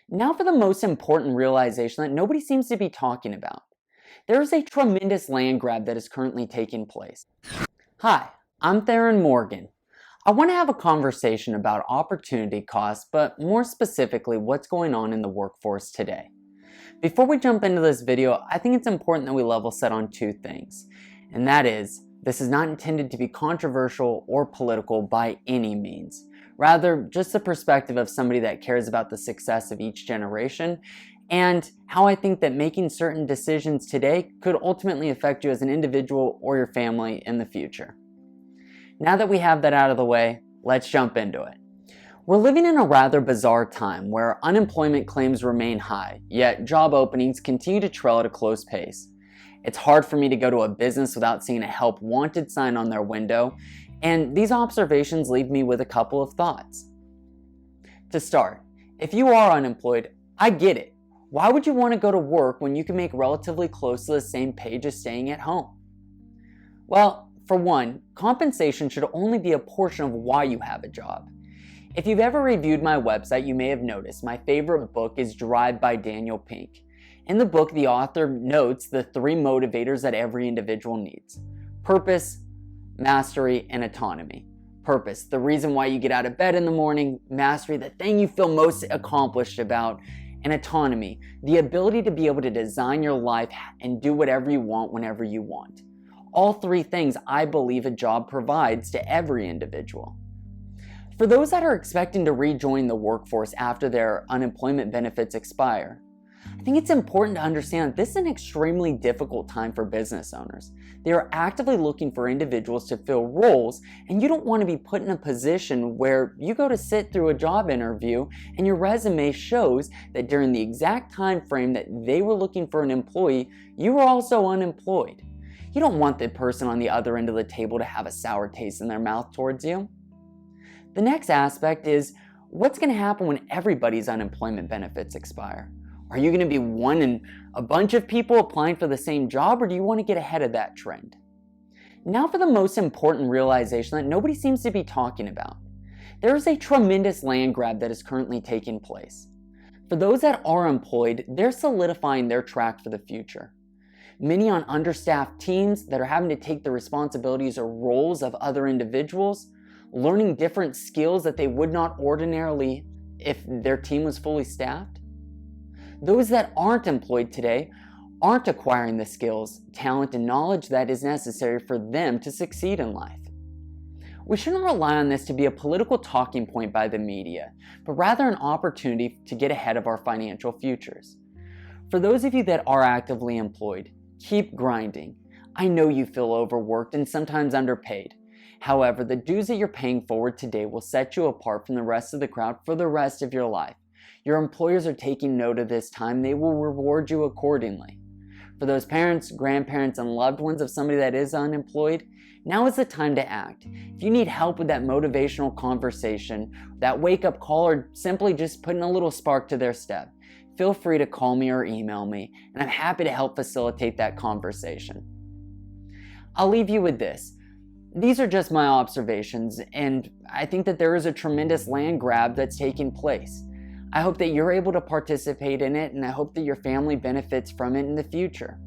Now for the most important realization that nobody seems to be talking about. There is a tremendous land grab that is currently taking place. Hi, I'm Theron Morgan. I want to have a conversation about opportunity costs, but more specifically, what's going on in the workforce today. Before we jump into this video, I think it's important that we level set on two things. And that is, this is not intended to be controversial or political by any means. Rather, just the perspective of somebody that cares about the success of each generation and how I think that making certain decisions today could ultimately affect you as an individual or your family in the future. Now that we have that out of the way, let's jump into it. We're living in a rather bizarre time where unemployment claims remain high, yet job openings continue to trail at a close pace. It's hard for me to go to a business without seeing a help wanted sign on their window, and these observations leave me with a couple of thoughts. To start, if you are unemployed, I get it. Why would you want to go to work when you can make relatively close to the same pay as staying at home? Well, for one, compensation should only be a portion of why you have a job. If you've ever reviewed my website, you may have noticed my favorite book is Drive by Daniel Pink. In the book, the author notes the three motivators that every individual needs: purpose, mastery, and autonomy. Purpose, the reason why you get out of bed in the morning; mastery, the thing you feel most accomplished about; and autonomy, the ability to be able to design your life and do whatever you want whenever you want. All three things I believe a job provides to every individual. For those that are expecting to rejoin the workforce after their unemployment benefits expire, I think it's important to understand that this is an extremely difficult time for business owners. They are actively looking for individuals to fill roles, and you don't want to be put in a position where you go to sit through a job interview and your resume shows that during the exact time frame that they were looking for an employee, you were also unemployed. You don't want the person on the other end of the table to have a sour taste in their mouth towards you. The next aspect is, what's going to happen when everybody's unemployment benefits expire? Are you going to be one in a bunch of people applying for the same job, or do you want to get ahead of that trend? Now for the most important realization that nobody seems to be talking about. There is a tremendous land grab that is currently taking place. For those that are employed, they're solidifying their track for the future. Many on understaffed teams that are having to take the responsibilities or roles of other individuals, learning different skills that they would not ordinarily if their team was fully staffed. Those that aren't employed today aren't acquiring the skills, talent, and knowledge that is necessary for them to succeed in life. We shouldn't rely on this to be a political talking point by the media, but rather an opportunity to get ahead of our financial futures. For those of you that are actively employed, keep grinding. I know you feel overworked and sometimes underpaid. However, the dues that you're paying forward today will set you apart from the rest of the crowd for the rest of your life. Your employers are taking note of this time. They will reward you accordingly. For those parents, grandparents, and loved ones of somebody that is unemployed, now is the time to act. If you need help with that motivational conversation, that wake-up call, or simply just putting a little spark to their step, feel free to call me or email me, and I'm happy to help facilitate that conversation. I'll leave you with this. These are just my observations, and I think that there is a tremendous land grab that's taking place. I hope that you're able to participate in it, and I hope that your family benefits from it in the future.